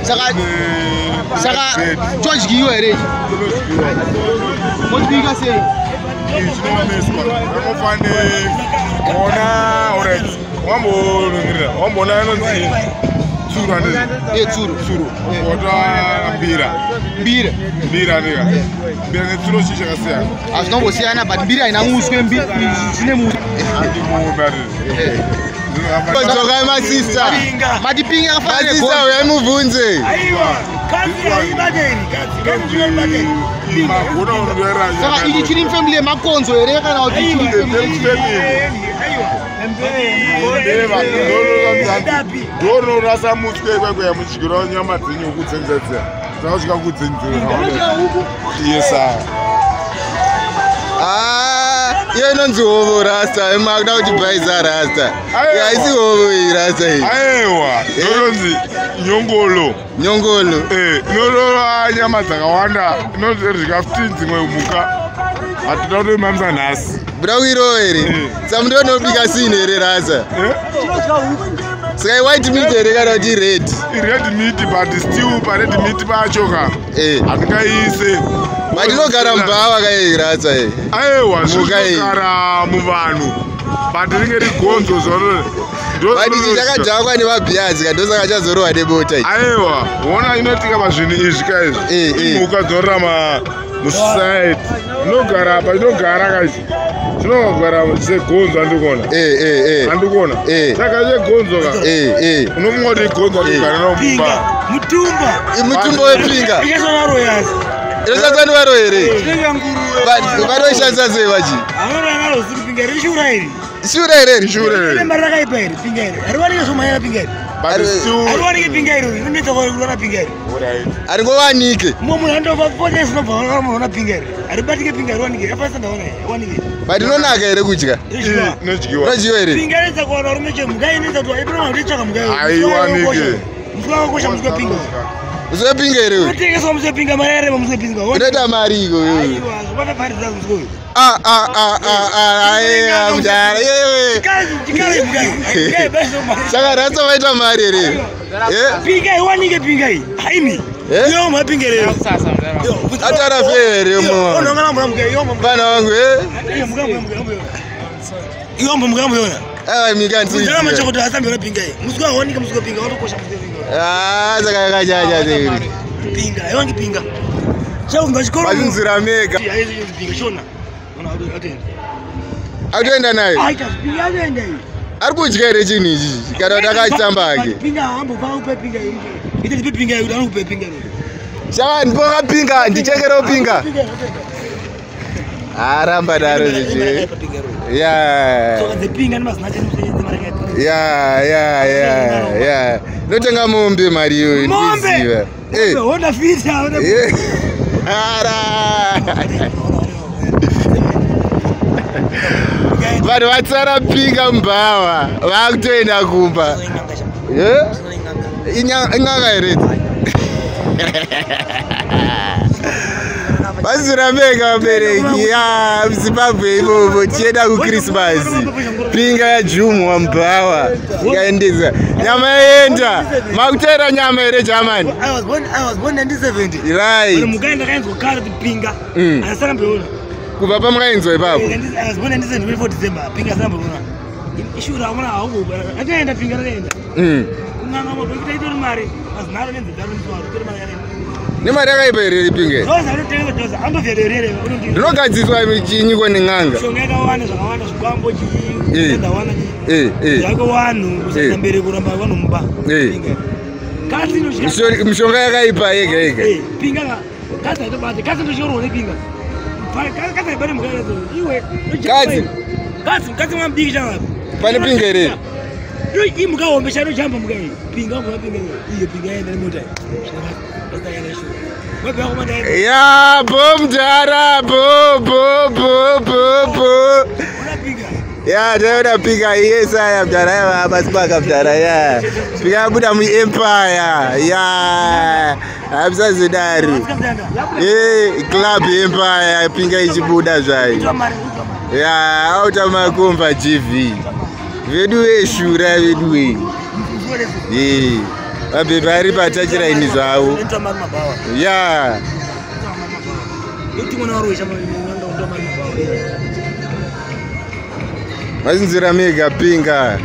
Saka George Giyo ere. What big say? It's no mesco. I'm finding ona orange. One more no Tsuru. Oda bira nega. Bira ne tsuru shisha kasea. As no você ana but bira ina muswe mbi sinemu. Andi mu bari. Joga my sister. Madipinga afanye sister we muvunze. Aiwa. Kazi ya ibadeni. Saka ili chini family makonzo ere kana uti Dono rasa mutwe kwekwe muchigiro nyama dzinyu kutsenzetse. Dzasvika kudzinzira. Yes sir. Ye nonzi hovo rasta, emakuda kuti baiza rasta. Haisi hovo iyi rasta iyi. Aiwa, nonzi nyongolo. Inorova nyama dzakawanda, inozorya 15 dzimwe muka. Hatida kutoimamisa nhasi. Buda kuirowa here? Samundonobika sini here rasta. Saka white meat here kana kuti red? Red meat but still pa red meat pachoka. Hatingaise. Matinogara mubhawa kai rasta iyi. Aiwa, zvinogara muvanhu. But ringe rigonzo zvaro. Badi chakadzakwa nemabhiyazi kandosaka chazorova nebota. Aiwa, wona inotika pazvinhu izvi kaizvi. Mhuka dzinorarama musociety. Inogara apa, inogara kaizvi. Chinogara segonzo andikuona. Andikuona. Saka segonzo ka. Unofunga kuti gonzo anogara nawo mumba. Mutumba wepinga. Ikasonaro yazi. Inoshandiswa nevaro here? Vanoishandisa sei vachi? Amara nalo zipinga rishura here. Shura here? Shure. Ile mara kai pere pinga here. Arwani soma ya pinga here. But still. Arwani pinga here. Ndito kwa kulana pinga here. Aringowanike. Mumu hando fa 4 days no fa na pinga here. Aribatike pinga arwani here. Apa sanda wana arwani. Badi nonaka here kudya? Nodyiwa. Nodyiwa here? Pinga here zakona rumeche mugai nita tu aibra ndichaka mugai. Aiwanike. Mfua kosha mzwe pinga. Uzwe pinga here? Utike so mzwe pinga marere mzwe pinga. Unoita mari iko yo. Aiwa, zobata pari za mzwe. Mujara yewe. Chikale mugai. Saka rasta vaita mari here? Pinga iwanike pinga hii. Haimi. Yo mapinga leo. Atara fere mo. Onongala mugai yo mugai. Bana wangu mugai yona. Mikanzi. Ndama chakota asambe na pinga hii. Musiko awanika musiko pinga watokosha musiko pinga. Saka kajaja zeri. Pinga, yawangi pinga. Chau ngashikoro. Bazinzira mega. Yaezi pinga shona. Ona atenda. Atoenda naye. Aita pinga atenda hii. Ari kudya here chinhu ichi kana kuti akaitamba ake? Pinga hambo pa upe pinga hii. Ite ndipe pinga hii, ari upe pinga hii. Shaka ndipoka pinga, ndichekero pinga. Aramba daro ichi. Yeah. So the pinga ndimasinache msenyezi mareketi. Yeah. Notenga mombe mari iyo ndiziva. Honda fita, honda. Vanhu vatsara pinga mubhawa vakutoenda kumba. Ing'anga here? Bazira mega vabereki muZimbabwe imomo tichienda kuKrismasi. Pinga yaJumu wamubhawa ikaendesa. Nyama yaenda. Makuteera nyama here Germany? I was born in 1970. Right. Mugaenda kainzwa kare pinga. Asaramba yona. Kubva pamukainzwa ipapo? I was born in 24 December. Pinga asaramba yona. Ishura amuna hawo. Ataenda pinga ataenda. Kunanga mabekita itori mari. Azinaro nenze daru ntwaro itori mari yarenda. Nemari yakaipa here ipinga? Doza anotenga doza. Ambovhererere. Ndinogadziswa chinyiko neng'anga. Shonga yakawanda zvakawanda zvikwambo chienda wana chi. Yako wanhu kusenda mberi kuramba vanhu mumba. Kasi ndo mishonga yakaipa yega. Pinga. Kasi atobate. Kasi ndo choro nepinga. Kasi ibane mukaya iwe. Kasi mwambiki changa. Pane pinga here? Ii mukaombe chano chamba mukai. Pinga pinga. Iyo pinga yenda mota. Ya bomjara bo. Ya tayoda pinga yesa ya mjara ya basipaka mjara ya. Pinga buda mu empire ya. Abisa zidari. Club empire pinga ichibuda zvai. Ya auta makomba GV. Vedu eshura vedu. Mabhebhe ari patachiraini zvavo. Ya. Vazinzira mega pinga.